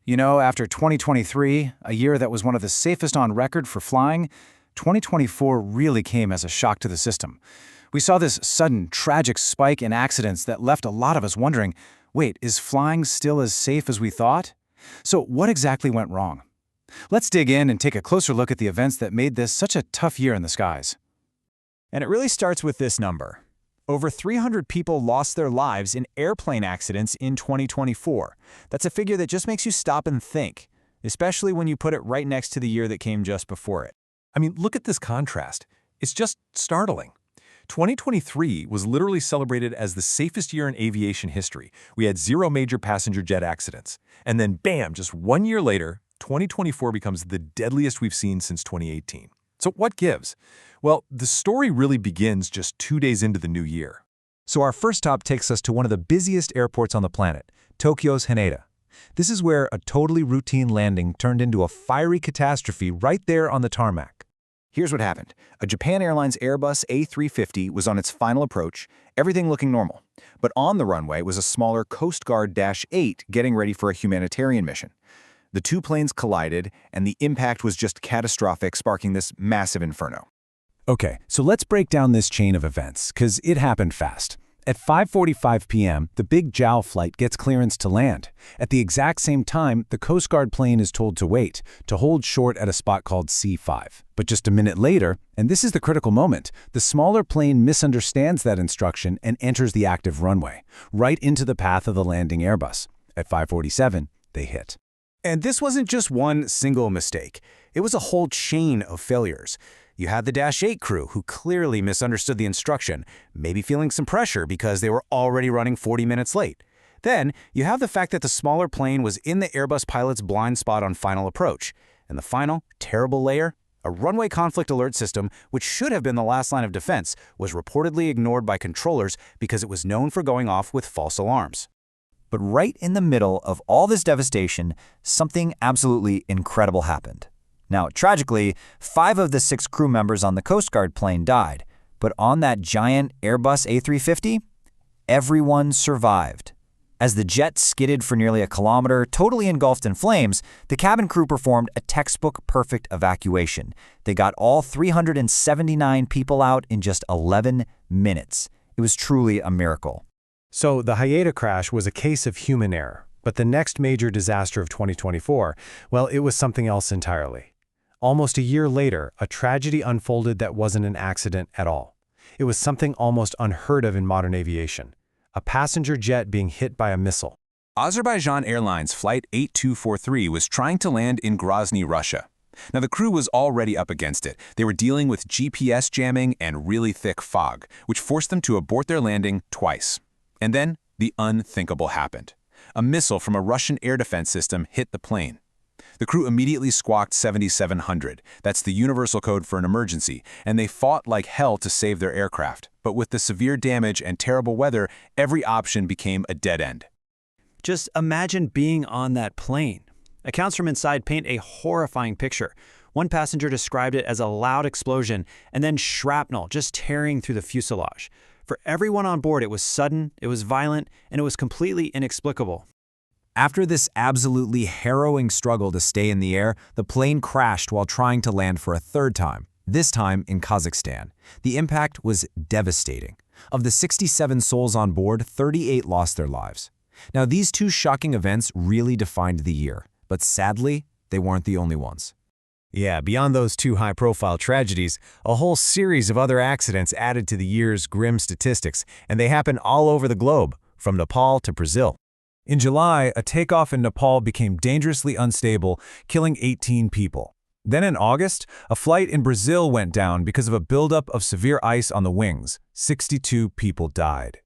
You know, after 2023, a year that was one of the safest on record for flying, 2024 really came as a shock to the system. We saw this sudden, tragic spike in accidents that left a lot of us wondering, wait, is flying still as safe as we thought? So what exactly went wrong? Let's dig in and take a closer look at the events that made this such a tough year in the skies. And it really starts with this number. Over 300 people lost their lives in airplane accidents in 2024. That's a figure that just makes you stop and think, especially when you put it right next to the year that came just before it. I mean, look at this contrast. It's just startling. 2023 was literally celebrated as the safest year in aviation history. We had 0 major passenger jet accidents. And then bam, just 1 year later, 2024 becomes the deadliest we've seen since 2018. So what gives? Well, the story really begins just 2 days into the new year. So our first stop takes us to one of the busiest airports on the planet, Tokyo's Haneda. This is where a totally routine landing turned into a fiery catastrophe right there on the tarmac. Here's what happened. A Japan Airlines Airbus A350 was on its final approach, everything looking normal. But on the runway was a smaller Coast Guard Dash 8 getting ready for a humanitarian mission. The two planes collided, and the impact was just catastrophic, sparking this massive inferno. Okay, so let's break down this chain of events, because it happened fast. At 5:45 p.m., the big Jeju flight gets clearance to land. At the exact same time, the Coast Guard plane is told to wait, to hold short at a spot called C5. But just a minute later, and this is the critical moment, the smaller plane misunderstands that instruction and enters the active runway, right into the path of the landing Airbus. At 5:47, they hit. And this wasn't just one single mistake. It was a whole chain of failures. You had the Dash 8 crew who clearly misunderstood the instruction, maybe feeling some pressure because they were already running 40 minutes late. Then, you have the fact that the smaller plane was in the Airbus pilot's blind spot on final approach. And the final, terrible layer, a runway conflict alert system, which should have been the last line of defense, was reportedly ignored by controllers because it was known for going off with false alarms. But right in the middle of all this devastation, something absolutely incredible happened. Now, tragically, 5 of the 6 crew members on the Coast Guard plane died, but on that giant Airbus A350, everyone survived. As the jet skidded for nearly a kilometer, totally engulfed in flames, the cabin crew performed a textbook-perfect evacuation. They got all 379 people out in just 11 minutes. It was truly a miracle. So the Haneda crash was a case of human error. But the next major disaster of 2024, well, it was something else entirely. Almost a year later, a tragedy unfolded that wasn't an accident at all. It was something almost unheard of in modern aviation. A passenger jet being hit by a missile. Azerbaijan Airlines Flight 8243 was trying to land in Grozny, Russia. Now, the crew was already up against it. They were dealing with GPS jamming and really thick fog, which forced them to abort their landing twice. And then, the unthinkable happened. A missile from a Russian air defense system hit the plane. The crew immediately squawked 7700. That's the universal code for an emergency, and they fought like hell to save their aircraft. But with the severe damage and terrible weather, every option became a dead end. Just imagine being on that plane. Accounts from inside paint a horrifying picture. One passenger described it as a loud explosion and then shrapnel just tearing through the fuselage. For everyone on board, it was sudden, it was violent, and it was completely inexplicable. After this absolutely harrowing struggle to stay in the air, the plane crashed while trying to land for a third time, this time in Kazakhstan. The impact was devastating. Of the 67 souls on board, 38 lost their lives. Now, these two shocking events really defined the year, but sadly, they weren't the only ones. Yeah, beyond those 2 high-profile tragedies, a whole series of other accidents added to the year's grim statistics, and they happened all over the globe, from Nepal to Brazil. In July, a takeoff in Nepal became dangerously unstable, killing 18 people. Then in August, a flight in Brazil went down because of a buildup of severe ice on the wings. 62 people died.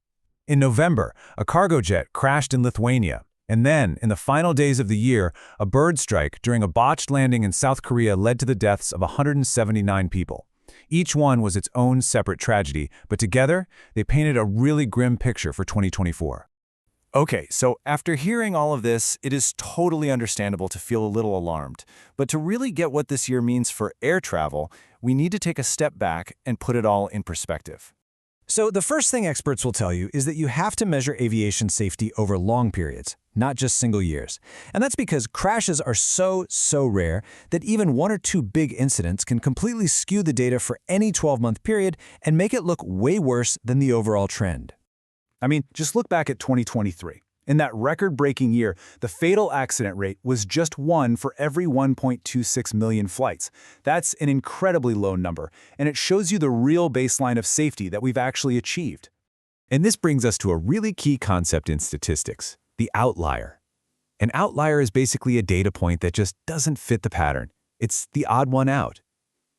In November, a cargo jet crashed in Lithuania. And then, in the final days of the year, a bird strike during a botched landing in South Korea led to the deaths of 179 people. Each one was its own separate tragedy, but together, they painted a really grim picture for 2024. Okay, so after hearing all of this, it is totally understandable to feel a little alarmed. But to really get what this year means for air travel, we need to take a step back and put it all in perspective. So the first thing experts will tell you is that you have to measure aviation safety over long periods, not just single years. And that's because crashes are so rare that even 1 or 2 big incidents can completely skew the data for any 12-month period and make it look way worse than the overall trend. I mean, just look back at 2023. In that record-breaking year, the fatal accident rate was just 1 for every 1.26 million flights. That's an incredibly low number, and it shows you the real baseline of safety that we've actually achieved. And this brings us to a really key concept in statistics, the outlier. An outlier is basically a data point that just doesn't fit the pattern. It's the odd one out.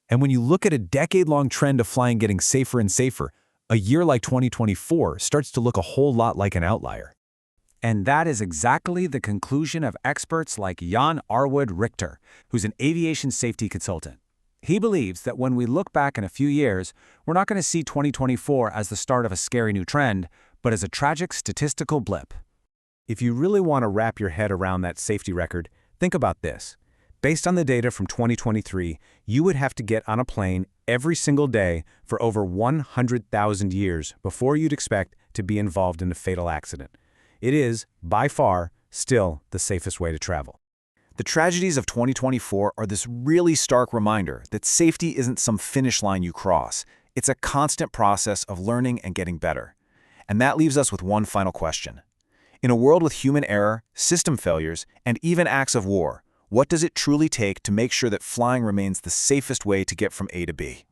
And when you look at a decade-long trend of flying getting safer and safer, a year like 2024 starts to look a whole lot like an outlier. And that is exactly the conclusion of experts like Jan Arwood Richter, who's an aviation safety consultant. He believes that when we look back in a few years, we're not going to see 2024 as the start of a scary new trend, but as a tragic statistical blip. If you really want to wrap your head around that safety record, think about this. Based on the data from 2023, you would have to get on a plane every single day for over 100,000 years before you'd expect to be involved in a fatal accident. It is, by far, still the safest way to travel. The tragedies of 2024 are this really stark reminder that safety isn't some finish line you cross. It's a constant process of learning and getting better. And that leaves us with one final question. In a world with human error, system failures, and even acts of war, what does it truly take to make sure that flying remains the safest way to get from A to B?